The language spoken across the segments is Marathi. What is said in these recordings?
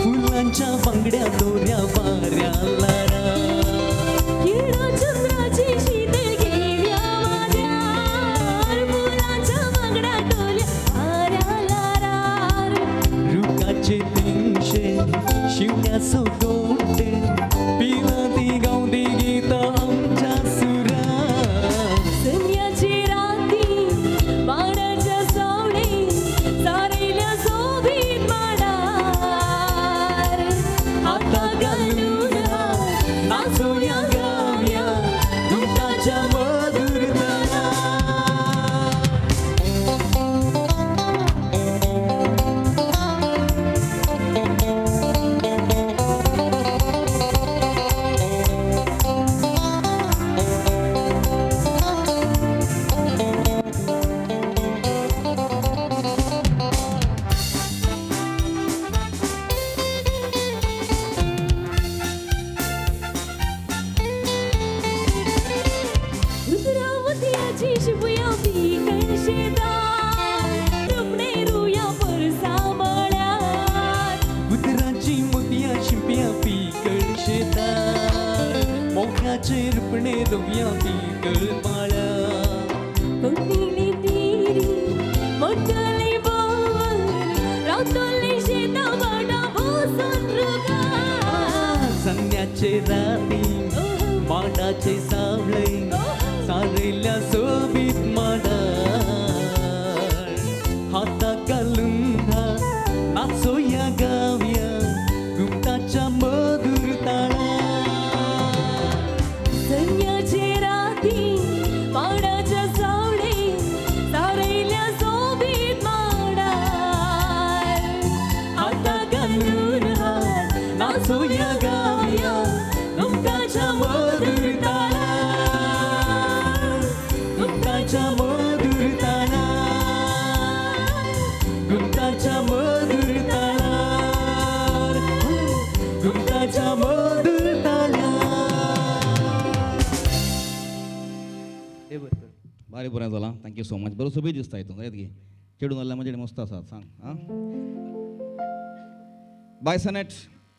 फुलांच्या बांगड्या दोऱ्या वाऱ्याला किडा चंद्राची शीतल घेव्या माझ्या फुलांच्या बांगड्या डोल्या वाऱ्याला रार रुखाचे तीनशे शिवण्या सोडोटे पिला ती गावदी गीत आमच्या सुरात संध्याची राती माडाच्या सावळी सारेल्या सोबीत माडार आता घालून नाचूया गाऊया दुधाच्या मधुर रुद्रावतीची शिवया ती कळशेदार रुपणे रुया परसा मळ्यात उतराची मोतिया शिंप्या पिकळ शेतात मोठ्याचे रुपणे रोया पिकळ माळ्या कोणीली तिरी मोठली बोर रावतली शेता बडा भोसन रुगा संध्याचे राती माडाचे सावळे सारेल्या सोबीत माडा हातात घालून नाचोया गाव्या घुमटाच्या मधुर ताळा संध्याची राती माडाच्या सावळे सारेल्या सोबीत माडार हातात घालून नाचोया गाव्या घुमटाच्या मधुर ताळा घुमटाच्या मधुर ताळा घुमटाच्या मधुर ताळा घुमटाच्या मधुर ताळा भारी बरें जाला थँक्यू सो मच बरो सोबीत दिसता हितून येत गे चेडून जाल्यार म्हणजे मस्त आसात सांग आं बाय सनेट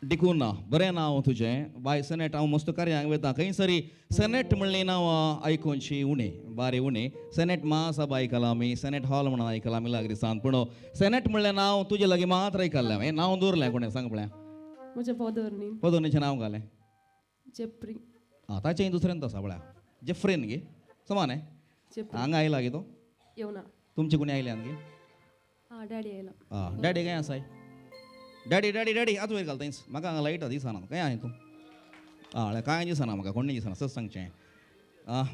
डिकून ना बरें नांव तुजें बाय सनेट हांव मस्त कार्यांक वेता खंय सरी सनेट म्हणलीं नांवां आयकुनशी उणें बारी उणें सनेट महासभा आयकलां आमी सनेट हॉल म्हणून आयकलां आमी लागीं पूण सनेट म्हणलें नांव तुजें लागीं मात्र आयकल्लें हें नांव दवरलें कोणें सांग पळया म्हज्या पोदरनी पदोनीचें नांव घालें जेप्री ताचें दुसऱ्यांत आसा पळया जेफ्रेन गे समान हांगा आयला गे तो येवना तुमचे कोणी आयले हांगा गे हा डॅडी आयला डॅडी काय आसाय डॅडी डॅडी डॅडी आतां वयर घाल थंयच म्हाका हांगा लायट दिसना काय आहाय तूं हय कांय दिसना म्हाका कोणी दिसना सच सांगचें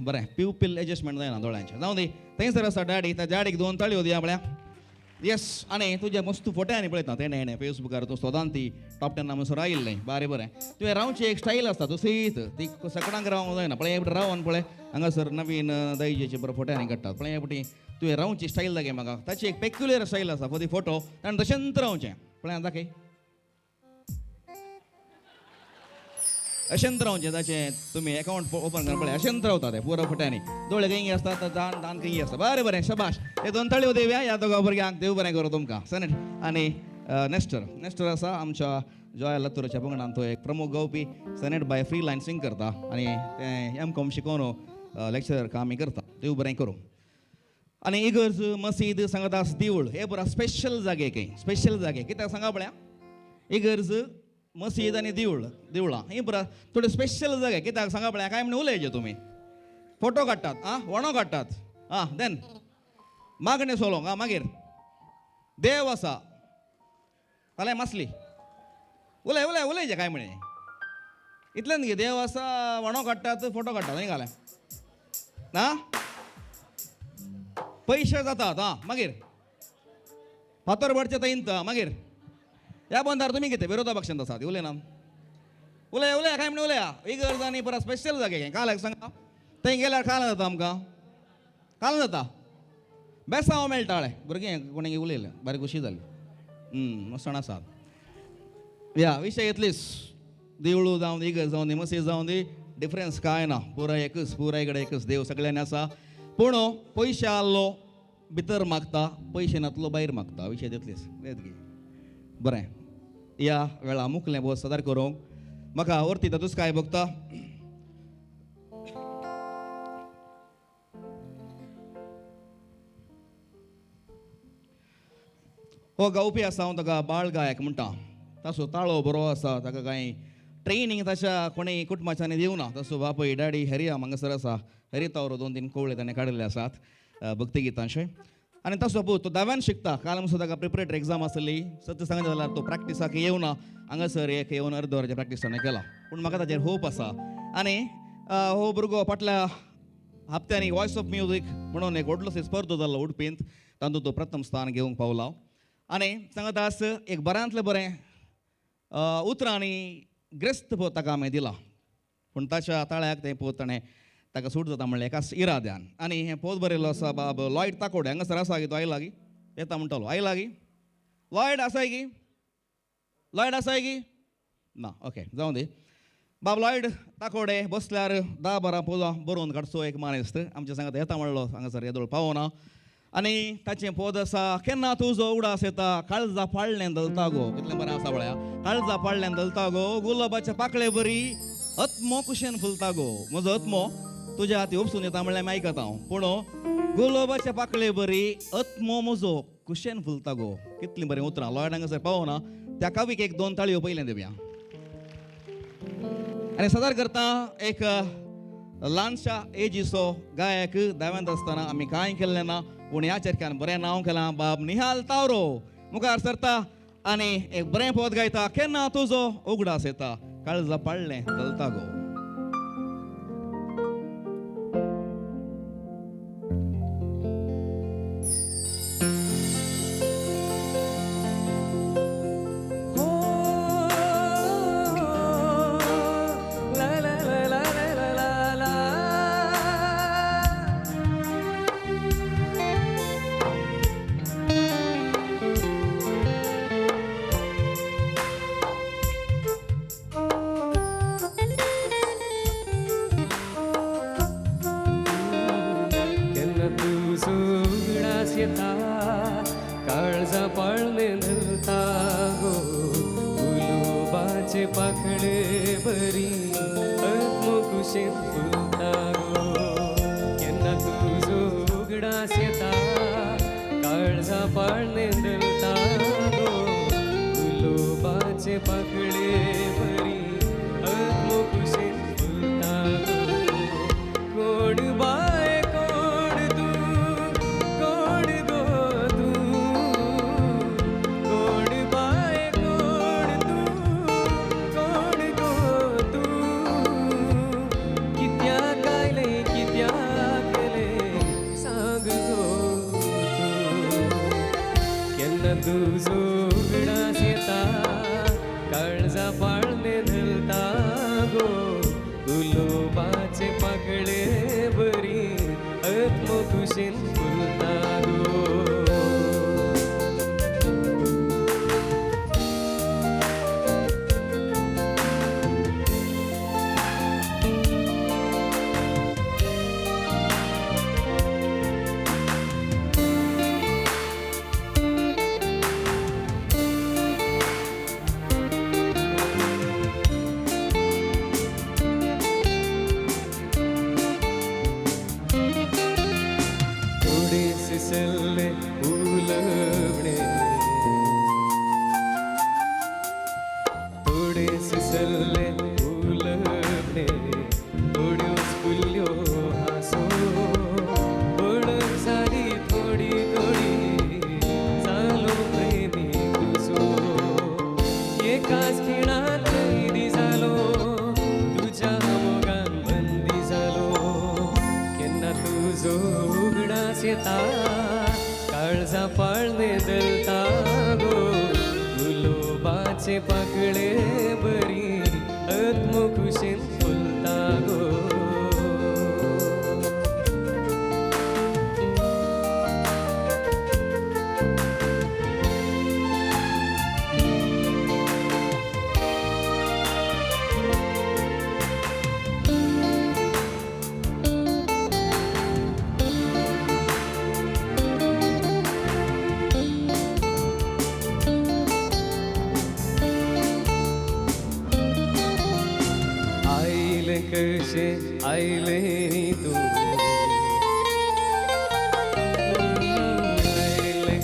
बरें पिवपील एडजस्टमेंट जायना दोळ्यांचें जावं दी थंयसर आसा डॅडी त्या डॅडीक 2 ताळयो दिया पळया येस आनी तुजे मस्त फोटे आनी पळयता तेणे फेसबुकार तूं सोदान ती टॉप 10 म्हणसर आयिल्लें बारें बरें तुवें रावची एक स्टायल आसता तूं सीत ती सकाळांक रावंक जायना पळय हे रावन पळय हांगासर नवीन दैजेचे बरे फोटे आनी काडटात पळय हे तुवें रावची स्टायल दाखय म्हाका ताची एक पेक्युलर स्टायल आसा फॉर दी फोटो आनी तशेंच रावचें पळय दाखय अशेंत रावचें ताचें तुमी अकावंट ओपन करून पळय अशेंत रावता ते पुरो फोट्यांनी दोळे खंय आसता दान खंय आसता बरें बरें शबाश हे 2 ताळयो देवया ह्या दोगा भुरग्यांक देव बरें करूं तुमकां सनेट आनी नेस्टर आसा आमच्या जॉय लत्तुराच्या पंगडान तो एक प्रमुख गावपी सनेट बाय फ्री लायन्सिंग करता आनी तें M.Com शिकोवन लेक्चरर कामी करता देव बरें करूं आनी इगर्ज मसीद संगदास देवूळ हे बरो स्पेशल जागे खंय स्पेशल जागे कित्याक सांगा पळया इगर्ज मसीद आनी देवळां ही बरो थोडे स्पेशल जागे कित्याक सांगा पळया काय म्हण उलयचे तुमी फोटो काडटात वणो काडटात देन मागणे सोलोंक मागीर देव आसा फाल्यां मासली उलयचे काय म्हणे इतलें न्ही देव आसा वणो काडटात फोटो काडटात न्ही घालें पयशे जातात मागीर फातर भरचे थंयत मागीर ह्या बंदार तुमी कितें विरोधा पक्षांत आसात उलयना उलया काय म्हणे उलया इगर्ज आनी परत स्पेशल जागे काल सांगा थंय गेल्यार खाला जाता आमकां खाला जाता बेसांव मेळटाळे भुरगें कोणी उलयलें बारीक खुशी जाली मसण आसात या विशय इतलीच देवळू जावं दी इगर्ज जावं दी मसीद जावं दी डिफरन्स कांय ना पुराय एकच पुराय कडेन एकच देव सगळ्यांनी आसा पूण पयशे आसलो भितर मागता पयशे नासलो भायर मागता विशय तितलीच बरें या वेळा मुखलें बोस सादर करूंक म्हाका वरती तातूंच काय बघता हो गावपी आसा हांव ताका बाळ गायक म्हणटा ताचो ताळो बरो आसा ताका कांय ट्रेनिंग ताच्या कोणें कुटुंबाच्यांनी दिवना ताचो बापूय डॅडी हरिया हांगासर आसा हरितावर 2-3 कवळे ताणें काडिल्ले आसात भक्ती गितांचे आनी ताचो पूत तो 10व्यान शिकता काल म्हणसर ताका प्रिपरेटरी एग्जाम आसली सत्य सांगत जाल्यार तो प्रॅक्टिसाक येवना हांगासर एक येवन अर्द वरांचें प्रॅक्टीस ताणें केला पूण म्हाका ताचेर होप आसा आनी हो भुरगो फाटल्या हप्त्यांनी वॉयस ऑफ म्युजीक म्हणून एक व्हडलोसो स्पर्धो जाल्लो उडपींत तातूंत तो प्रथम स्थान घेवंक पावला आनी सांगता आस एक बऱ्यांतलें बरें उतरां आनी ग्रेस्त पोत ताका हांवें दिलां पूण ताच्या ताळ्याक तें पोत ताणें ताका सूट जाता म्हणलें एका इराद्यान आनी हें पोत बरयलो आसा बाब लॉयड ताकोडे हांगासर आसा गी तो आयला गी येता म्हणटालो आयला गी लॉयड आसाय गी लॉयड आसाय गी ना ओके जावं दी बाब लॉयड ताकोडे बसल्यार 10-12 पोजां बरोवन काडचो एक मानेस्त आमच्या सांगात येता म्हणलो हांगासर येदोळ पावना आनी ताचें पद आसा केन्ना तुजो उडास येता काळजा पाळ्ळें दलता गो कितलें बरें आसा पळया काळजा पाळ्ळें दलता गो गुलाबाचे पाकळे बरी अत्मो कुशेन फुलता गो म्हजो अत्मो तुज्या हाती उपसून येता म्हणल्यार हांवें आयकता हांव पूण गुलाबाचे पाकळे बरी अत्मो म्हजो कुशेन फुलता गो कितलीं बरीं उतरां लॉयड हांगासर पावना त्या कवीक एक 2 ताळयो पयलें दिवया आनी सादर करता एक ल्हानशा एजीचो गायक 10व्यांत आसतना आमी कांय केल्लें ना पूण ह्या चर्ख्यान बरें नांव केलां बाब निहाल तावरो मुखार सरता आनी एक बरें पद गायता केन्ना तुजो उगडास येता काळजा पाळ्ळें दलता गो काळजा पाळणे धरता गो गुलोबाचे पाखडे बरी आत्मकुशेन फुलता गो केन्ना तुजो उगडास येता काळजा पाळणे धरता गो गुलोबाचे पाखडे बरी आत्मकुशेन फुलता गो कोण बाय कोण तू कोण गो तू कोण बाय कोण तू कोण गो तू कित्याक आयले कित्याक गेले सांग गो तू केन्ना तुजो उगडास येता काळजा पाळणे धरता गो गुलोबाचे पाकळे बरी आत्मकुशेन फुलता गो सिसल्ले उलवणे थोडे सिसल्ले उलवणे थोड्योच फुल्यो हासो ओळख जाली थोडी थोडी जालो प्रेमी तुजो एकाच खिणात कैदी जालो तुज्या मोगान बंदी जालो केन्ना तुजो उगडास येता काळजा पाळणे दलता गो गुलोबाचे पाकळे बरी आत्मकुशेन फुलता गो कशे आयले तू आयले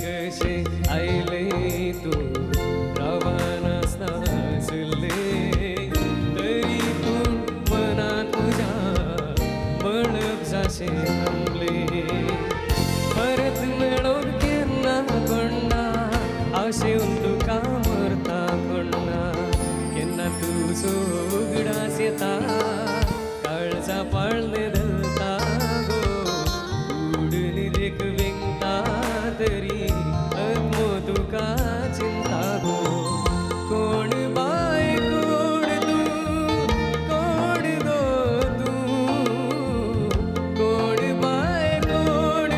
कशे आयले तू रवानाच नाचले तरी पण मना तुझ्या बळप जाशे थांबले परत मेळोन केन्ना कोण्णा आशेन तुका मरता कोण्णा केन्ना तुजो उगडास येता काळजा पाळणे धरता गो उडून देख विंगता तरी अदमो तुका चिंता गो कोण बाय कोण गो तू कोण बाय कोण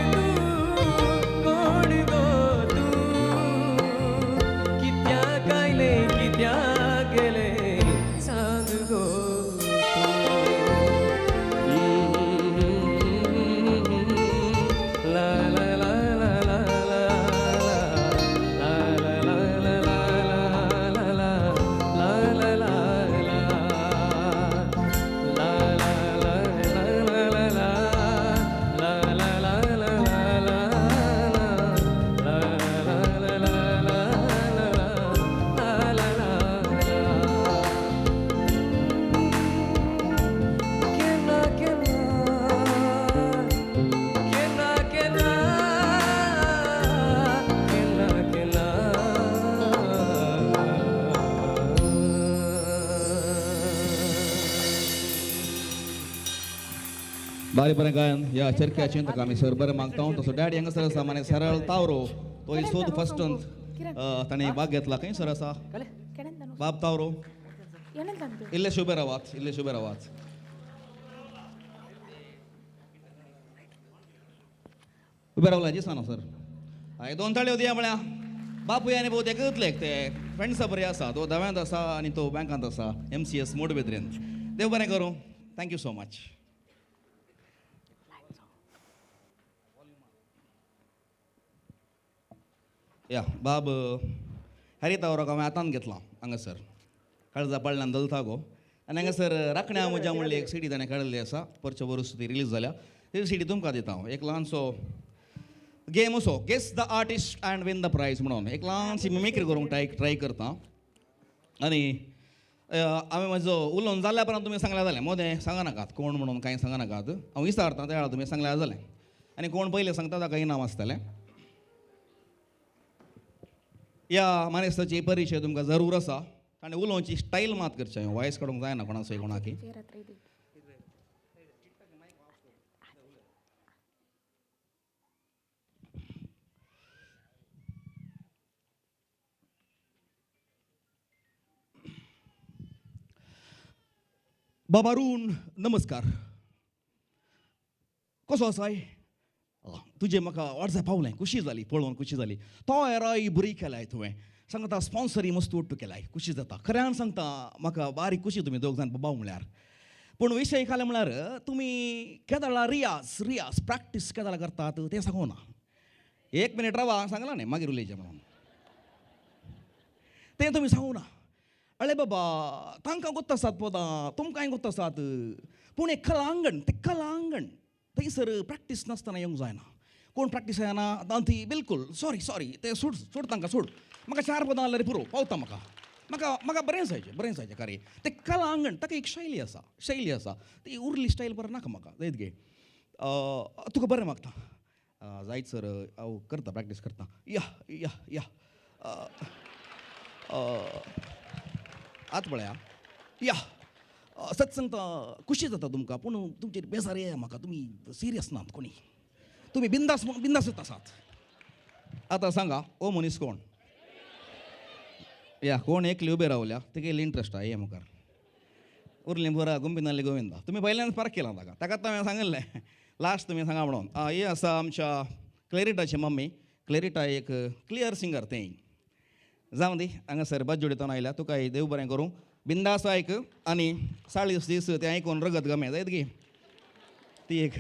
गो तू कित्याक आयले कित्याक गेले सांग गो ला ला ला ला ला ला ला ला ला ला ला ला ला ला बारी बरें गायन या चरख्या चिंतक आमी सर बरें मागता तसो डॅडी हांगासर आसा माने सरळ तावरो तो सोद फर्स्ट ताणें भाग घेतला खंय सर आसा बाब तावरो इल्ले शुभे रावात इल्ले शुभे रावात उबे रावला दिसना सर हय दोन ताळयो दिया म्हळ्या बापूय आनी भोव तेका उतलेक ते फ्रेंड्सा बरें आसा तो धव्यांत आसा आनी तो बँकांत आसा MCS मोडबेद्रेन देव बरें करूं थँक्यू सो मच या बाब हॅरी तावराक हांवें आतांत घेतलां हांगासर काळजा पाळण्यान दलता गो आनी हांगासर राखण्या म्हज्या म्हणली एक सीडी ताणें काडलेली आसा परच्या वर्स ती रिलीज जाल्या ती सीडी तुमकां दिता हांव एक ल्हानसो गेम असो guess the artist and win the prize म्हणून एक ल्हानशी मिमिक्री करूंक ट्राय करता आनी हांवें म्हजो उलोवन जाल्या उपरांत तुमी सांगल्या जालें मोदें सांगा नाकात कोण म्हणून कांय सांगा नाकात हांव विचारतां त्या वेळार तुमी सांगल्या जालें आनी कोण पयलें सांगता ताका इनाम आसतलें या मानेस्ताची परिचय तुमकां जरूर आसा ताणें उलोवची स्टायल मात करचें वॉयस काडूंक जायना कोणाचोय कोणाकी बाबारून नमस्कार कसो आसाय तुजें म्हाका वॉट्सॅप पावलें खुशी जाली पळोवन खुशी जाली तो येराय बरी केलाय तुवें सांगता स्पॉन्सरी मस्त उट्ट केलाय खुशी जाता खऱ्यान सांगता म्हाका बारीक खुशी तुमी दोग जाण बाबा म्हळ्यार पूण विशय खाले म्हळ्यार तुमी केदाळा रियाज प्रॅक्टीस केदाळा करतात तें सांगू ना 1 मिनीट रावा सांगलां न्ही मागीर उलयचें म्हणून तें तुमी सांगू ना अळे बाबा तांकां गोत्त आसात पदां तुमकांय गोत्त आसात पूण एक कलांगण तें कलांगण थंयसर प्रॅक्टीस नासतना येवंक जायना कोण प्रॅक्टीस जायना ती बिलकूल सॉरी ते सोड तांकां सोड म्हाका 4 पदां आसल्यार पुरो पावता म्हाका बरें जायचें कार्य तें कलांगण ताका एक शैली आसा ती उरली स्टायल बरें नाका म्हाका जायत गे तुका बरें मागता जायत सर हांव करता प्रॅक्टीस करता या आत पळया या सच सांगता खुशी जाता तुमकां पूण तुमचेर बेजार येया म्हाका तुमी सिरियस नात कोणी तुमी बिंदास आसात आतां सांगा ओ मनीस कोण या कोण एकली उबे रावल्या तेका इल्ली इंट्रस्ट आहा ये मुखार उरलीं बरा गुंपिनाल्ली गोविंदा तुमी पयल्यानच पार्क केला ताकाच हांवें सांगलें लास्ट तुमी सांगा म्हणून ही आसा आमच्या क्लॅरिटाची मम्मी क्लॅरिटा एक क्लियर सिंगर तें जावं दी हांगासर बस जोडितून आयल्या तुका देव बरें करूं बिंदास आयक आनी 40 दीस तें आयकून रगत गमे जायत गे ती एक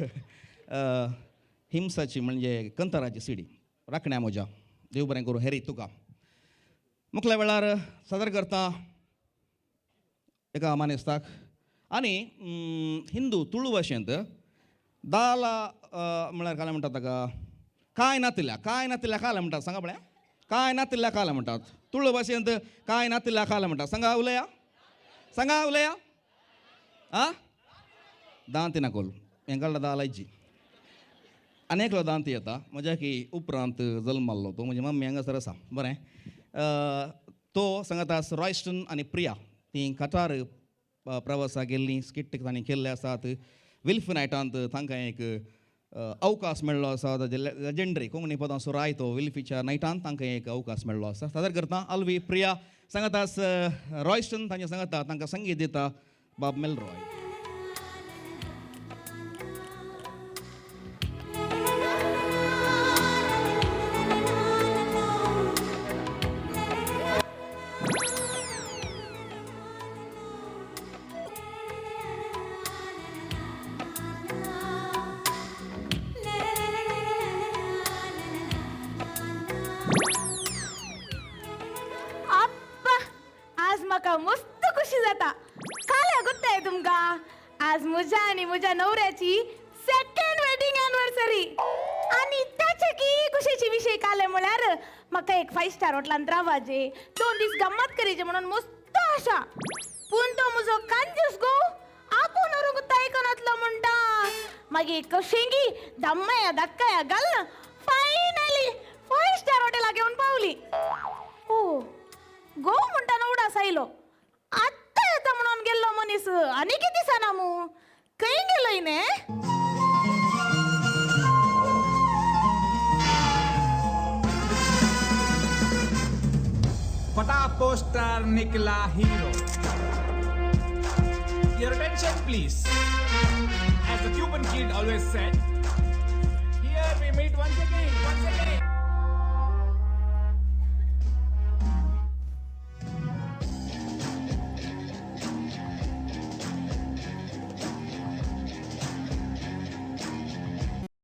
हिंसाची म्हणजे कंतराची सीडी राखण्या म्हज्या देव बरें करूं हेरी तुका मुखल्या वेळार सादर करता एका मानेस्ताक आणि हिंदू तुळू भाशेंत दाला म्हळ्यार काय म्हणटात ताका काय नातिल्या कायला म्हणटात सांगा पळया काय नातिल्या कायला म्हणटात तुळू भाशेंत काय नातिल्या कायला म्हणटात सांगा उलया आ दांती नाकोल हेंकां दालायची अनेकलो दांती येता म्हज्या की उपरांत जल्माल्लो तो म्हणजे मम्मी हांगासर आसा बरें तो सांगाता रॉयस्टन आनी प्रिया ती कटार प्रवासाक गेल्लीं स्किट तांणी केल्ले आसात विल्फ नायटांत तांकां एक अवकाश मेळ्ळो आसा लेजेंडरी कोंकणी पदां सुराय तो विल्फीच्या नायटांत तांकां एक अवकाश मेळ्ळो आसा सादर करता अल्वी प्रिया सांगाता रॉयस्टन तांचे सांगाता तांकां संगीत दिता बाब मेलरॉय. म्हाका मस्त खुशी जाता काल्या गुत्ताय तुमका आज म्हज्या आनी म्हज्या नवऱ्याची सेकंड वेडिंग एनिवर्सरी आणि त्याचे की खुशीची विषय काले म्हळ्यार म्हाका एक 5 स्टार हॉटेलांत रावपाचे 2 दीस गम्मत करीचे म्हणून मस्त आशा पूण तो म्हजो कांजूस गो आपूण गुत्ता आयकनातलो म्हणटा मागीर कशेंगी धम्मया धक्काया घाल फायनली 5 स्टार हॉटेलाक येवन पावली. ओ गो म्हणटा उडास आयलो आत्ता येता म्हणून गेल्लो मनीस आनी किती दिसाना मू खंय गेलोय ने. Pata poster Nikla Hero. Your attention please. As the Cuban kid always said, here we meet once again.